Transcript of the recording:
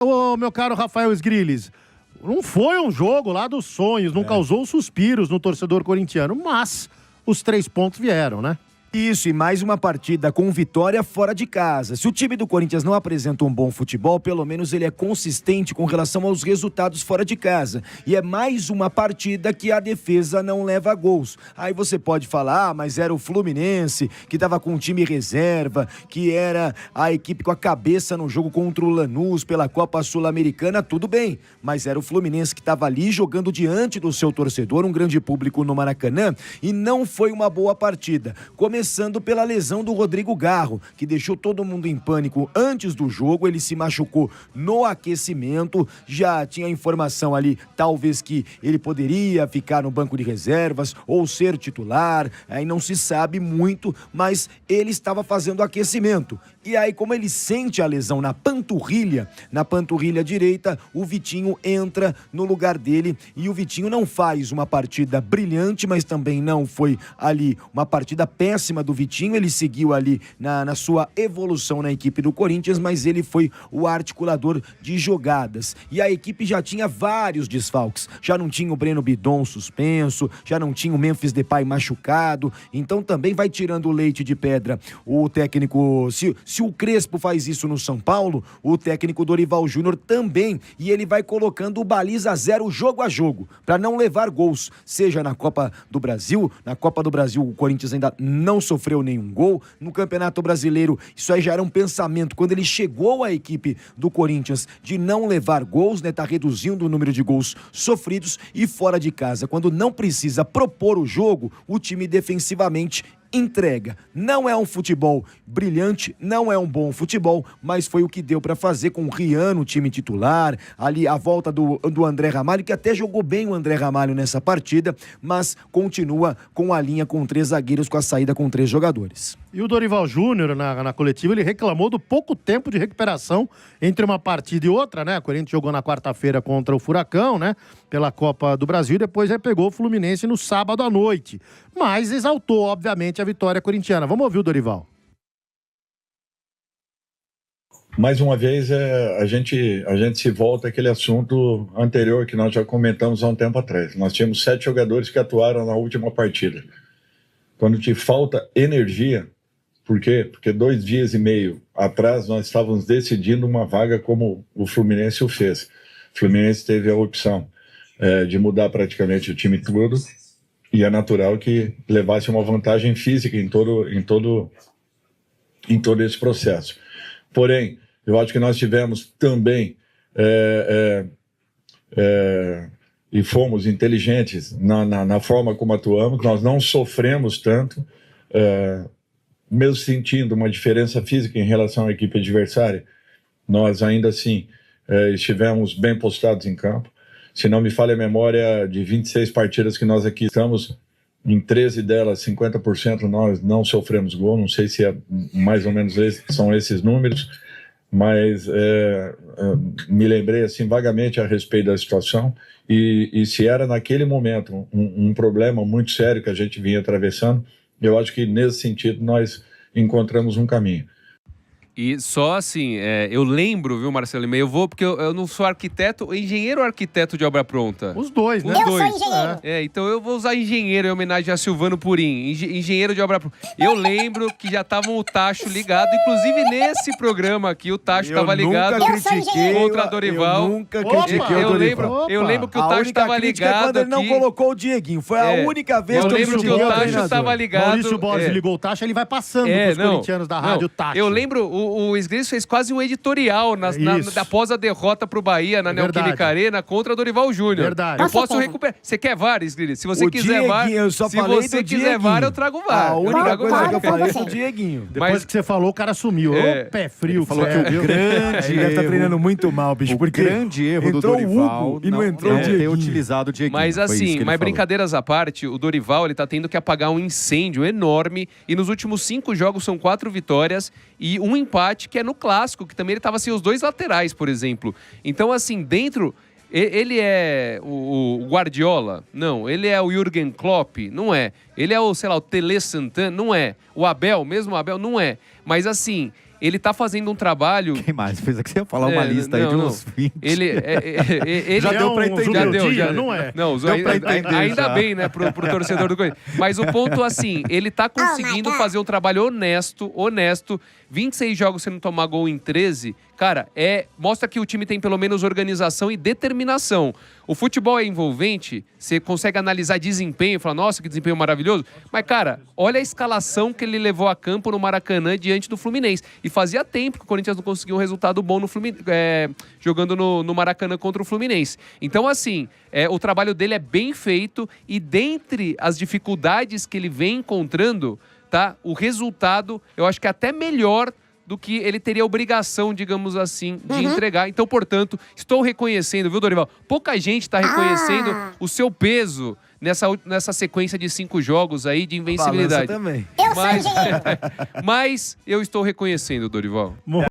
Ô, meu caro Rafael Sgrilles, não foi um jogo lá dos sonhos, não causou suspiros no torcedor corintiano, mas os 3 pontos vieram, né? Isso, e mais uma partida com vitória fora de casa. Se o time do Corinthians não apresenta um bom futebol, pelo menos ele é consistente com relação aos resultados fora de casa. E é mais uma partida que a defesa não leva gols. Aí você pode falar, mas era o Fluminense, que estava com um time reserva, que era a equipe com a cabeça no jogo contra o Lanús pela Copa Sul-Americana, tudo bem. Mas era o Fluminense que estava ali jogando diante do seu torcedor, um grande público no Maracanã, e não foi uma boa partida. Começando pela lesão do Rodrigo Garro, que deixou todo mundo em pânico antes do jogo. Ele se machucou no aquecimento, já tinha informação ali, talvez que ele poderia ficar no banco de reservas ou ser titular, aí não se sabe muito, mas ele estava fazendo aquecimento. E aí, como ele sente a lesão na panturrilha direita, o Vitinho entra no lugar dele, e o Vitinho não faz uma partida brilhante, mas também não foi ali uma partida péssima do Vitinho. Ele seguiu ali na sua evolução na equipe do Corinthians, mas ele foi o articulador de jogadas. E a equipe já tinha vários desfalques. Já não tinha o Breno Bidon suspenso, já não tinha o Memphis Depay machucado, então também vai tirando o leite de pedra o técnico. Se o Crespo faz isso no São Paulo, o técnico Dorival Júnior também, e ele vai colocando o baliza 0 jogo a jogo, para não levar gols, seja na Copa do Brasil. Na Copa do Brasil o Corinthians ainda não sofreu nenhum gol. No Campeonato Brasileiro, isso aí já era um pensamento quando ele chegou à equipe do Corinthians, de não levar gols, né? Tá reduzindo o número de gols sofridos. E fora de casa, quando não precisa propor o jogo, o time defensivamente entrega. Não é um futebol brilhante, não é um bom futebol, mas foi o que deu para fazer com o Rian no time titular, ali a volta do André Ramalho, que até jogou bem o André Ramalho nessa partida, mas continua com a linha com 3 zagueiros, com a saída com 3 jogadores. E o Dorival Júnior, na coletiva, ele reclamou do pouco tempo de recuperação entre uma partida e outra, né? O Corinthians jogou na quarta-feira contra o Furacão, né? Pela Copa do Brasil, e depois já pegou o Fluminense no sábado à noite. Mas exaltou, obviamente, a vitória corintiana. Vamos ouvir o Dorival. Mais uma vez, a gente se volta àquele assunto anterior que nós já comentamos há um tempo atrás. Nós tínhamos 7 jogadores que atuaram na última partida. Quando te falta energia, por quê? Porque 2 dias e meio atrás nós estávamos decidindo uma vaga como o Fluminense o fez. O Fluminense teve a opção de mudar praticamente o time todo, e é natural que levasse uma vantagem física em todo esse processo. Porém, eu acho que nós tivemos também e fomos inteligentes na forma como atuamos. Nós não sofremos tanto, mesmo sentindo uma diferença física em relação à equipe adversária. Nós ainda assim estivemos bem postados em campo. Se não me falha a memória, de 26 partidas que nós aqui estamos, em 13 delas, 50% nós não sofremos gol. Não sei se é mais ou menos são esses números, mas me lembrei assim vagamente a respeito da situação, e se era naquele momento um problema muito sério que a gente vinha atravessando, eu acho que nesse sentido nós encontramos um caminho. E só assim, eu lembro, viu, Marcelo Lima, porque eu não sou arquiteto, engenheiro ou arquiteto de obra pronta? Os dois, né? Os dois. Eu sou engenheiro. Então eu vou usar engenheiro em homenagem a Silvano Purim, engenheiro de obra pronta. Eu lembro que já estavam o tacho ligado, inclusive nesse programa aqui, o tacho estava ligado contra a Dorival. Eu nunca critiquei o Dorival. Eu lembro que o tacho estava ligado quando ele não colocou o Dieguinho. Foi a única vez que eu lembro que o tacho estava ligado. Maurício Borges ligou o tacho, ele vai passando pros corintianos da rádio tacho. Eu lembro, o Sgrilles fez quase um editorial após a derrota pro Bahia na Neoquímica Arena contra Dorival Júnior. Verdade. Eu posso recuperar. Você quer VAR, Sgrilles? Se você quiser VAR, eu trago VAR. A única coisa que eu falei foi o Dieguinho. Depois que você falou, o cara sumiu. Ô, pé frio. Falou que o grande ele deve estar treinando muito mal, bicho. Porque grande erro do Dorival e não entrou o Dieguinho. ter utilizado o Dieguinho. Mas assim, brincadeiras à parte, o Dorival ele tá tendo que apagar um incêndio enorme, e nos últimos 5 jogos são 4 vitórias e um empate, que é no Clássico, que também ele tava sem os 2 laterais, por exemplo. Então, assim, dentro... Ele é o Guardiola? Não. Ele é o Jürgen Klopp? Não é. Ele é o, sei lá, o Tele Santana? Não é. O Abel, mesmo o Abel? Não é. Mas, assim, ele tá fazendo um trabalho... Quem mais fez aqui? Você ia falar uma lista aí de uns 20. Ele Já deu pra entender. Já deu, já não é? Não, Deu pra entender ainda já. bem, né, pro torcedor do Corinthians. Mas o ponto, assim, ele tá conseguindo fazer um trabalho honesto. 26 jogos sem não tomar gol em 13, cara, mostra que o time tem pelo menos organização e determinação. O futebol é envolvente, você consegue analisar desempenho e falar, nossa, que desempenho maravilhoso. Mas, cara, olha a escalação que ele levou a campo no Maracanã diante do Fluminense. E fazia tempo que o Corinthians não conseguia um resultado bom no jogando no Maracanã contra o Fluminense. Então, assim, o trabalho dele é bem feito e dentre as dificuldades que ele vem encontrando, tá? O resultado, eu acho que é até melhor do que ele teria a obrigação, digamos assim, de entregar. Então, portanto, estou reconhecendo, viu, Dorival? Pouca gente está reconhecendo o seu peso nessa sequência de 5 jogos aí de invencibilidade. Balança também. Mas eu estou reconhecendo, Dorival.